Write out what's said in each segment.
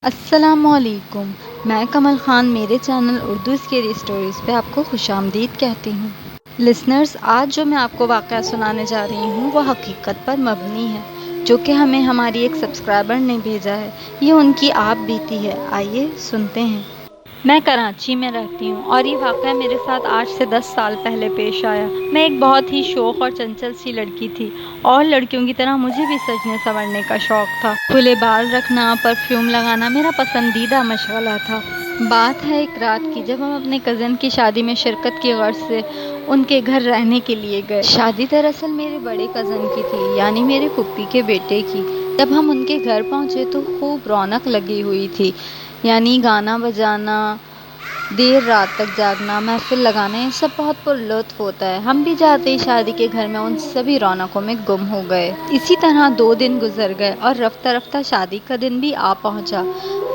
السلام علیکم، میں کمل خان میرے چینل اردو اسکیری اسٹوریز پہ آپ کو خوش آمدید کہتی ہوں۔ لسنرز، آج جو میں آپ کو واقعہ سنانے جا رہی ہوں وہ حقیقت پر مبنی ہے، جو کہ ہمیں ہماری ایک سبسکرائبر نے بھیجا ہے۔ یہ ان کی آپ بیتی ہے، آئیے سنتے ہیں۔ میں کراچی میں رہتی ہوں اور یہ واقعہ میرے ساتھ آج سے 10 سال پہلے پیش آیا۔ میں ایک بہت ہی شوخ اور چنچل سی لڑکی تھی اور لڑکیوں کی طرح مجھے بھی سجنے سنورنے کا شوق تھا۔ کھلے بال رکھنا، پرفیوم لگانا میرا پسندیدہ مشغلہ تھا۔ بات ہے ایک رات کی، جب ہم اپنے کزن کی شادی میں شرکت کی غرض سے ان کے گھر رہنے کے لیے گئے۔ شادی دراصل میرے بڑے کزن کی تھی، یعنی میرے پھوپھی کے بیٹے کی۔ جب ہم ان کے گھر پہنچے تو خوب رونق لگی ہوئی تھی، یعنی گانا بجانا، دیر رات تک جاگنا، محفل لگانا، یہ سب بہت پرلطف ہوتا ہے۔ ہم بھی جاتے ہی شادی کے گھر میں ان سبھی رونقوں میں گم ہو گئے۔ اسی طرح 2 دن گزر گئے اور رفتہ رفتہ شادی کا دن بھی آ پہنچا۔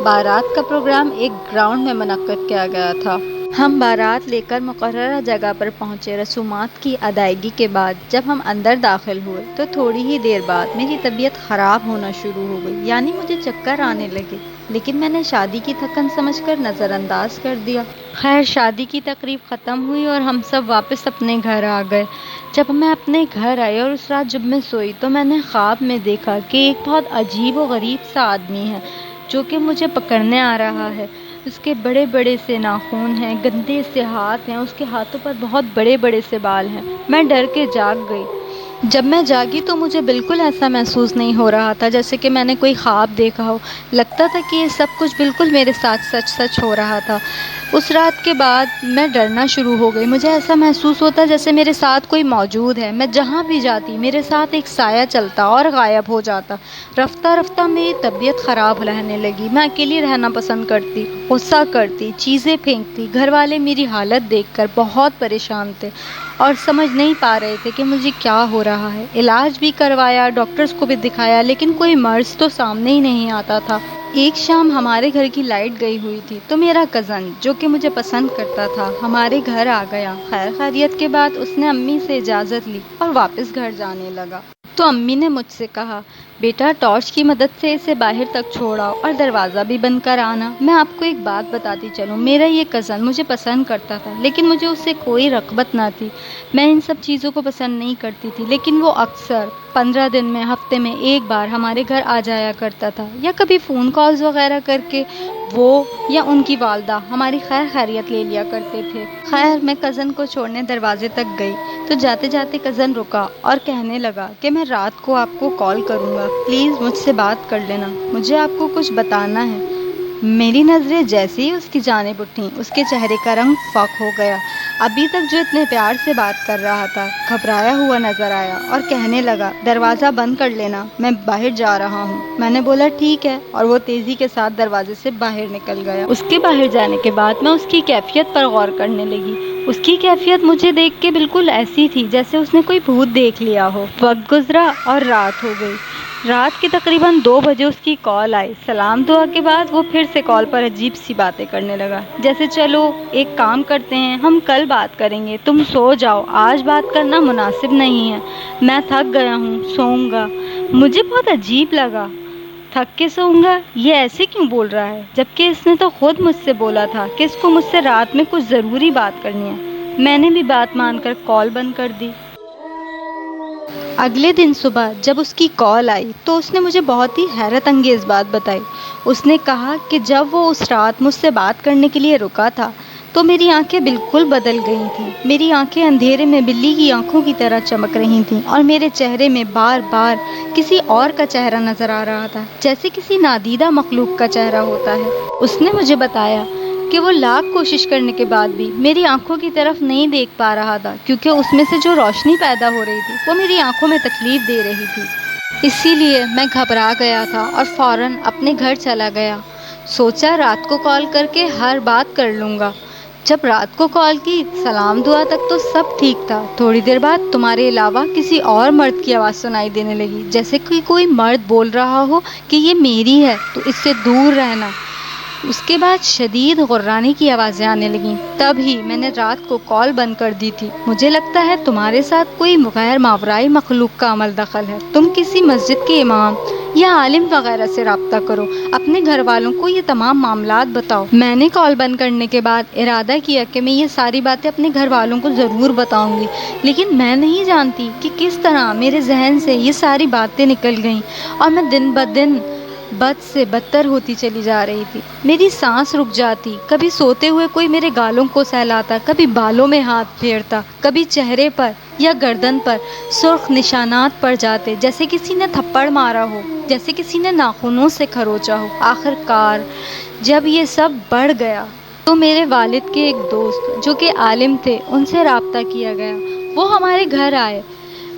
بارات کا پروگرام ایک گراؤنڈ میں منعقد کیا گیا تھا۔ ہم بارات لے کر مقررہ جگہ پر پہنچے۔ رسومات کی ادائیگی کے بعد جب ہم اندر داخل ہوئے تو تھوڑی ہی دیر بعد میری طبیعت خراب ہونا شروع ہو گئی، یعنی مجھے چکر آنے لگے، لیکن میں نے شادی کی تھکن سمجھ کر نظر انداز کر دیا۔ خیر، شادی کی تقریب ختم ہوئی اور ہم سب واپس اپنے گھر آ گئے۔ جب میں اپنے گھر آئی اور اس رات جب میں سوئی تو میں نے خواب میں دیکھا کہ ایک بہت عجیب و غریب سا آدمی ہے جو کہ مجھے پکڑنے آ رہا ہے۔ اس کے بڑے بڑے سے ناخن ہیں، گندے سے ہاتھ ہیں، اس کے ہاتھوں پر بہت بڑے بڑے سے بال ہیں۔ میں ڈر کے جاگ گئی۔ جب میں جاگی تو مجھے بالکل ایسا محسوس نہیں ہو رہا تھا جیسے کہ میں نے کوئی خواب دیکھا ہو۔ لگتا تھا کہ یہ سب کچھ بالکل میرے ساتھ سچ ہو رہا تھا۔ اس رات کے بعد میں ڈرنا شروع ہو گئی۔ مجھے ایسا محسوس ہوتا جیسے میرے ساتھ کوئی موجود ہے۔ میں جہاں بھی جاتی میرے ساتھ ایک سایہ چلتا اور غائب ہو جاتا۔ رفتہ رفتہ میری طبیعت خراب رہنے لگی۔ میں اکیلی رہنا پسند کرتی، غصہ کرتی، چیزیں پھینکتی۔ گھر والے میری حالت دیکھ کر بہت پریشان تھے اور سمجھ نہیں پا رہے تھے کہ مجھے کیا ہو رہا ہے۔ علاج بھی کروایا، ڈاکٹرز کو بھی دکھایا، لیکن کوئی مرض تو سامنے ہی نہیں آتا تھا۔ ایک شام ہمارے گھر کی لائٹ گئی ہوئی تھی تو میرا کزن، جو کہ مجھے پسند کرتا تھا، ہمارے گھر آ گیا۔ خیر خیریت کے بعد اس نے امی سے اجازت لی اور واپس گھر جانے لگا۔ تو امی نے مجھ سے کہا، بیٹا ٹارچ کی مدد سے اسے باہر تک چھوڑاؤ اور دروازہ بھی بند کر آنا۔ میں آپ کو ایک بات بتاتی چلوں، میرا یہ کزن مجھے پسند کرتا تھا، لیکن مجھے اس سے کوئی رغبت نہ تھی۔ میں ان سب چیزوں کو پسند نہیں کرتی تھی، لیکن وہ اکثر 15 دن میں، ہفتے میں ایک بار ہمارے گھر آ جایا کرتا تھا، یا کبھی فون کالز وغیرہ کر کے وہ یا ان کی والدہ ہماری خیر خیریت لے لیا کرتے تھے۔ خیر، میں کزن کو چھوڑنے دروازے تک گئی تو جاتے جاتے کزن رکا اور کہنے لگا کہ میں رات کو آپ کو کال کروں گا، پلیز مجھ سے بات کر لینا، مجھے آپ کو کچھ بتانا ہے۔ میری نظریں جیسے ہی اس کی جانب اٹھیں، اس کے چہرے کا رنگ فاق ہو گیا۔ ابھی تک جو اتنے پیار سے بات کر رہا تھا گھبرایا ہوا نظر آیا اور کہنے لگا، دروازہ بند کر لینا، میں باہر جا رہا ہوں۔ میں نے بولا ٹھیک ہے، اور وہ تیزی کے ساتھ دروازے سے باہر نکل گیا۔ اس کے باہر جانے کے بعد میں اس کی کیفیت پر غور کرنے لگی۔ اس کی کیفیت مجھے دیکھ کے بالکل ایسی تھی جیسے اس نے کوئی بھوت دیکھ لیا ہو۔ وقت گزرا اور رات ہو گئی۔ رات کے تقریباً 2 بجے اس کی کال آئی۔ سلام دعا کے بعد وہ پھر سے کال پر عجیب سی باتیں کرنے لگا، جیسے چلو ایک کام کرتے ہیں، ہم کل بات کریں گے، تم سو جاؤ، آج بات کرنا مناسب نہیں ہے، میں تھک گیا ہوں، سوؤں گا۔ مجھے بہت عجیب لگا، تھک کے سوؤں گا، یہ ایسے کیوں بول رہا ہے، جبکہ اس نے تو خود مجھ سے بولا تھا کہ اس کو مجھ سے رات میں کچھ ضروری بات کرنی ہے۔ میں نے بھی بات مان کر کال بند کر دی۔ اگلے دن صبح جب اس کی کال آئی تو اس نے مجھے بہت ہی حیرت انگیز بات بتائی۔ اس نے کہا کہ جب وہ اس رات مجھ سے بات کرنے کے لیے رکا تھا تو میری آنکھیں بالکل بدل گئی تھیں۔ میری آنکھیں اندھیرے میں بلی کی آنکھوں کی طرح چمک رہی تھیں اور میرے چہرے میں بار بار کسی اور کا چہرہ نظر آ رہا تھا، جیسے کسی نادیدہ مخلوق کا چہرہ ہوتا ہے۔ اس نے مجھے بتایا کہ وہ لاکھ کوشش کرنے کے بعد بھی میری آنکھوں کی طرف نہیں دیکھ پا رہا تھا، کیونکہ اس میں سے جو روشنی پیدا ہو رہی تھی وہ میری آنکھوں میں تکلیف دے رہی تھی۔ اسی لیے میں گھبرا گیا تھا اور فوراً اپنے گھر چلا گیا۔ سوچا رات کو کال کر کے ہر بات کر لوں گا۔ جب رات کو کال کی، سلام دعا تک تو سب ٹھیک تھا۔ تھوڑی دیر بعد تمہارے علاوہ کسی اور مرد کی آواز سنائی دینے لگی، جیسے کہ کوئی مرد بول رہا ہو کہ یہ میری ہے تو اس سے دور رہنا۔ اس کے بعد شدید غرانے کی آوازیں آنے لگیں۔ تب ہی میں نے رات کو کال بند کر دی تھی۔ مجھے لگتا ہے تمہارے ساتھ کوئی غیر ماورائی مخلوق کا عمل دخل ہے۔ تم کسی مسجد کے امام یا عالم وغیرہ سے رابطہ کرو، اپنے گھر والوں کو یہ تمام معاملات بتاؤ۔ میں نے کال بند کرنے کے بعد ارادہ کیا کہ میں یہ ساری باتیں اپنے گھر والوں کو ضرور بتاؤں گی، لیکن میں نہیں جانتی کہ کس طرح میرے ذہن سے یہ ساری باتیں نکل گئیں اور میں دن بدن بد سے بدتر ہوتی چلی جا رہی تھی۔ میری سانس رک جاتی، کبھی سوتے ہوئے کوئی میرے گالوں کو سہلاتا، کبھی بالوں میں ہاتھ پھیرتا، کبھی چہرے پر یا گردن پر سرخ نشانات پڑ جاتے جیسے کسی نے تھپڑ مارا ہو، جیسے کسی نے ناخنوں سے کھروچا ہو۔ آخر کار جب یہ سب بڑھ گیا تو میرے والد کے ایک دوست جو کہ عالم تھے، ان سے رابطہ کیا گیا۔ وہ ہمارے گھر آئے،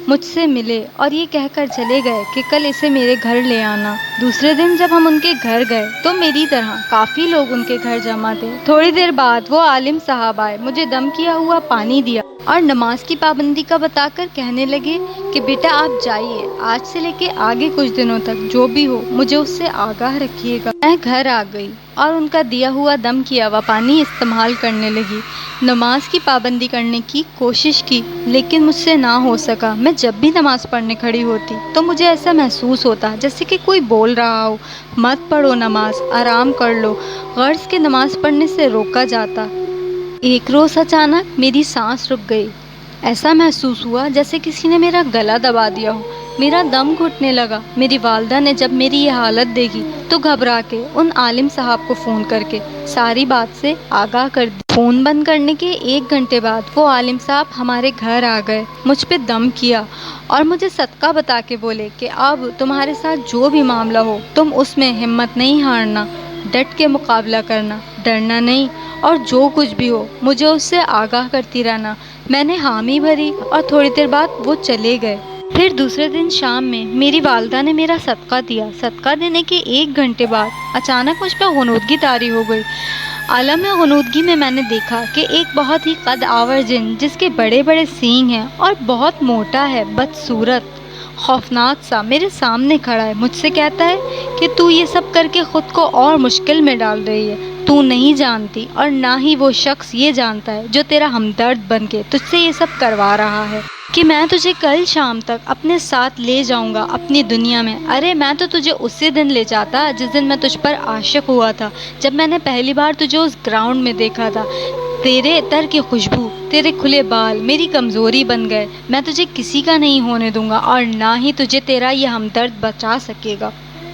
مجھ سے ملے اور یہ کہہ کر چلے گئے کہ کل اسے میرے گھر لے آنا۔ دوسرے دن جب ہم ان کے گھر گئے تو میری طرح کافی لوگ ان کے گھر جمع تھے۔ تھوڑی دیر بعد وہ عالم صاحب آئے، مجھے دم کیا ہوا پانی دیا اور نماز کی پابندی کا بتا کر کہنے لگے کہ بیٹا آپ جائیے، آج سے لے کے آگے کچھ دنوں تک جو بھی ہو مجھے اس سے آگاہ رکھیے گا۔ میں گھر آ گئی اور ان کا دیا ہوا دم کیا ہوا پانی استعمال کرنے لگی۔ نماز کی پابندی کرنے کی کوشش کی لیکن مجھ سے نہ ہو سکا۔ میں جب بھی نماز پڑھنے کھڑی ہوتی تو مجھے ایسا محسوس ہوتا جیسے کہ کوئی بول رہا ہو، مت پڑھو نماز، آرام کر لو۔ غرض کہ نماز پڑھنے سے روکا جاتا۔ ایک روز اچانک میری سانس رک گئی۔ ایسا محسوس ہوا جیسے کسی نے میرا گلا دبا دیا ہو۔ میرا دم گھٹنے لگا۔ میری والدہ نے جب میری یہ حالت دیکھی تو گھبرا کے ان عالم صاحب کو فون کر کے ساری بات سے آگاہ کر دی۔ فون بند کرنے کے 1 گھنٹے بعد وہ عالم صاحب ہمارے گھر آ گئے، مجھ پہ دم کیا اور مجھے صدقہ بتا کے بولے کہ اب تمہارے ساتھ جو بھی معاملہ ہو تم اس میں ہمت نہیں ہارنا، ڈٹ کے مقابلہ کرنا، ڈرنا نہیں، اور جو کچھ بھی ہو مجھے اس سے آگاہ کرتی رہنا۔ میں نے حامی بھری اور تھوڑی دیر بعد وہ چلے گئے۔ پھر دوسرے دن شام میں میری والدہ نے میرا صدقہ دیا۔ صدقہ دینے کے 1 گھنٹے بعد اچانک مجھ پہ غنودگی طاری ہو گئی۔ عالم غنودگی میں نے دیکھا کہ ایک بہت ہی قد آور جن جس کے بڑے بڑے سینگ ہیں اور بہت موٹا ہے، بدصورت، خوفناک سا میرے سامنے کھڑا ہے۔ مجھ سے کہتا ہے کہ تو یہ سب کر کے خود کو اور مشکل میں ڈال رہی ہے۔ تو نہیں جانتی اور نہ ہی وہ شخص یہ جانتا ہے جو تیرا ہمدرد بن کے تجھ سے یہ سب کروا رہا ہے کہ میں تجھے کل شام تک اپنے ساتھ لے جاؤں گا اپنی دنیا میں۔ ارے میں تو تجھے اسی دن لے جاتا جس دن میں تجھ پر عاشق ہوا تھا، جب میں نے پہلی بار تجھے اس گراؤنڈ میں دیکھا تھا۔ تیرے عطر کی خوشبو، تیرے کھلے بال میری کمزوری بن گئے۔ میں تجھے کسی کا نہیں ہونے دوں گا اور نہ ہی تجھے تیرا یہ ہمدرد بچا سکے گا۔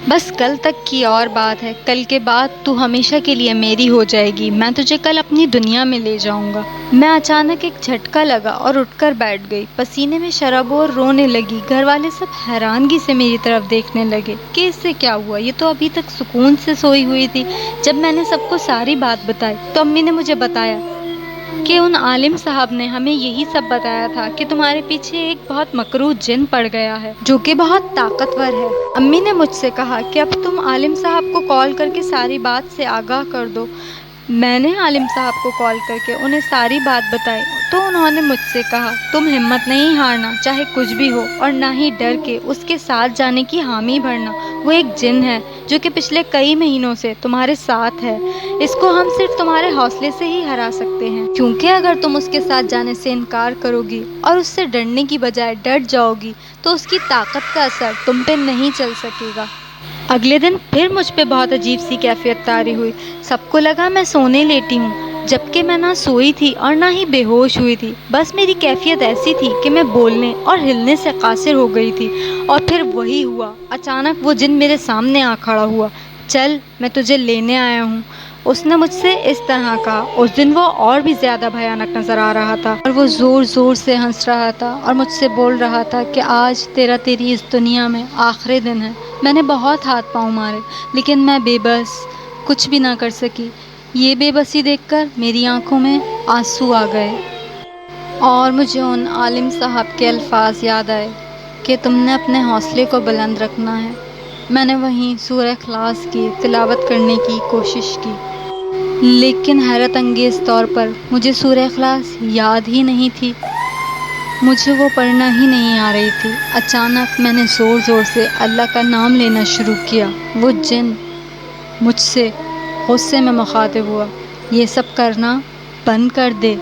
بس کل تک کی اور بات ہے، کل کے بعد تو ہمیشہ کے لیے میری ہو جائے گی۔ میں تجھے کل اپنی دنیا میں لے جاؤں گا۔ میں اچانک ایک جھٹکا لگا اور اٹھ کر بیٹھ گئی، پسینے میں شرابور رونے لگی۔ گھر والے سب حیرانگی سے میری طرف دیکھنے لگے کہ اس سے کیا ہوا، یہ تو ابھی تک سکون سے سوئی ہوئی تھی۔ جب میں نے سب کو ساری بات بتائی تو امی نے مجھے بتایا کہ ان عالم صاحب نے ہمیں یہی سب بتایا تھا کہ تمہارے پیچھے ایک بہت مکروہ جن پڑ گیا ہے جو کہ بہت طاقتور ہے۔ امی نے مجھ سے کہا کہ اب تم عالم صاحب کو کال کر کے ساری بات سے آگاہ کر دو۔ میں نے عالم صاحب کو کال کر کے انہیں ساری بات بتائی تو انہوں نے مجھ سے کہا تم ہمت نہیں ہارنا چاہے کچھ بھی ہو، اور نہ ہی ڈر کے اس کے ساتھ جانے کی حامی بھرنا۔ وہ ایک جن ہے جو کہ پچھلے کئی مہینوں سے تمہارے ساتھ ہے۔ اس کو ہم صرف تمہارے حوصلے سے ہی ہرا سکتے ہیں، کیونکہ اگر تم اس کے ساتھ جانے سے انکار کرو گی اور اس سے ڈرنے کی بجائے ڈٹ جاؤ گی تو اس کی طاقت کا اثر تم پہ نہیں چل سکے گا۔ اگلے دن پھر مجھ پہ بہت عجیب سی کیفیت طاری ہوئی۔ سب کو لگا میں سونے لیٹی ہوں، جبکہ میں نہ سوئی تھی اور نہ ہی بے ہوش ہوئی تھی۔ بس میری کیفیت ایسی تھی کہ میں بولنے اور ہلنے سے قاصر ہو گئی تھی۔ اور پھر وہی ہوا، اچانک وہ جن میرے سامنے آ کھڑا ہوا۔ چل میں تجھے لینے آیا ہوں، اس نے مجھ سے اس طرح کہا۔ اس دن وہ اور بھی زیادہ بھیانک نظر آ رہا تھا اور وہ زور زور سے ہنس رہا تھا اور مجھ سے بول رہا تھا کہ آج تیری اس دنیا میں آخری دن ہے۔ میں نے بہت ہاتھ پاؤں مارے لیکن میں بے بس کچھ بھی نہ کر سکی۔ یہ بے بسی دیکھ کر میری آنکھوں میں آنسو آ گئے اور مجھے ان عالم صاحب کے الفاظ یاد آئے کہ تم نے اپنے حوصلے کو بلند رکھنا ہے۔ میں نے وہیں سورہ اخلاص کی تلاوت کرنے کی کوشش کی، لیکن حیرت انگیز طور پر مجھے سورہ اخلاص یاد ہی نہیں تھی، مجھے وہ پڑھنا ہی نہیں آ رہی تھی۔ اچانک میں نے زور زور سے اللہ کا نام لینا شروع کیا۔ وہ جن مجھ سے غصے میں مخاطب ہوا، یہ سب کرنا بند کر دے۔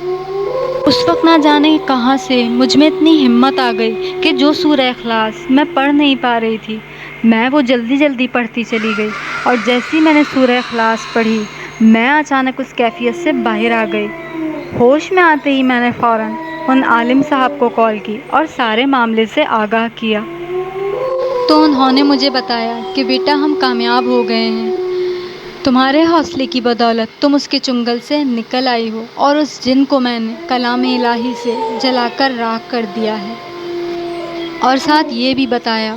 اس وقت نہ جانے کہاں سے مجھ میں اتنی ہمت آ گئی کہ جو سورہ اخلاص میں پڑھ نہیں پا رہی تھی میں وہ جلدی جلدی پڑھتی چلی گئی، اور جیسی میں نے سورہ اخلاص پڑھی میں اچانک اس کیفیت سے باہر آ گئی۔ ہوش میں آتے ہی میں نے فوراً ان عالم صاحب کو کال کی اور سارے معاملے سے آگاہ کیا۔ تو انہوں نے مجھے بتایا کہ بیٹا ہم کامیاب ہو گئے ہیں، تمہارے حوصلے کی بدولت تم اس کے چنگل سے نکل آئی ہو، اور اس جن کو میں نے کلام الہی سے جلا کر راکھ کر دیا ہے۔ اور ساتھ یہ بھی بتایا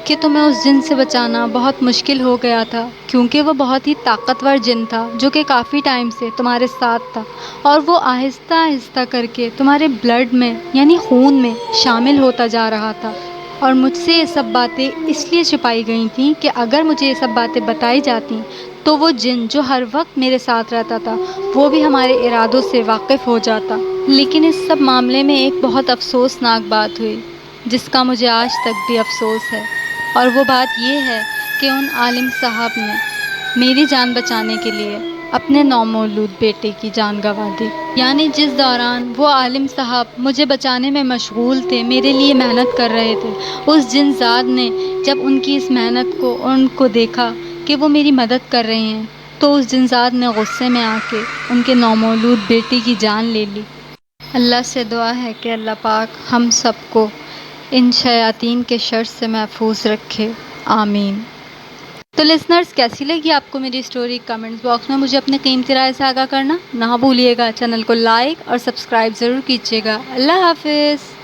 کہ تمہیں اس جن سے بچانا بہت مشکل ہو گیا تھا، کیونکہ وہ بہت ہی طاقتور جن تھا جو کہ کافی ٹائم سے تمہارے ساتھ تھا، اور وہ آہستہ آہستہ کر کے تمہارے بلڈ میں یعنی خون میں شامل ہوتا جا رہا تھا۔ اور مجھ سے یہ سب باتیں اس لیے چھپائی گئی تھیں کہ اگر مجھے یہ سب باتیں بتائی جاتیں تو وہ جن جو ہر وقت میرے ساتھ رہتا تھا وہ بھی ہمارے ارادوں سے واقف ہو جاتا۔ لیکن اس سب معاملے میں ایک بہت افسوسناک بات ہوئی جس کا مجھے آج تک بھی افسوس ہے، اور وہ بات یہ ہے کہ ان عالم صاحب نے میری جان بچانے کے لیے اپنے نومولود بیٹے کی جان گنوا دی۔ یعنی جس دوران وہ عالم صاحب مجھے بچانے میں مشغول تھے، میرے لیے محنت کر رہے تھے، اس جن ذات نے جب ان کی اس محنت کو اور ان کو دیکھا کہ وہ میری مدد کر رہے ہیں تو اس جن ذات نے غصے میں آ کے ان کے نومولود بیٹی کی جان لے لی۔ اللہ سے دعا ہے کہ اللہ پاک ہم سب کو ان شیاطین کے شر سے محفوظ رکھے، آمین۔ تو لسنرز، کیسی لگی آپ کو میری اسٹوری؟ کمنٹس باکس میں مجھے اپنے قیمتی رائے سے آگاہ کرنا نہ بھولیے گا۔ چینل کو لائک اور سبسکرائب ضرور کیجیے گا۔ اللہ حافظ۔